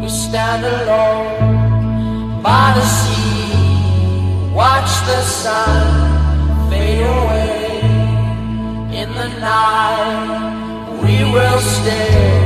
Stand alone by the sea, watch the sun fade away. In the night we will stay.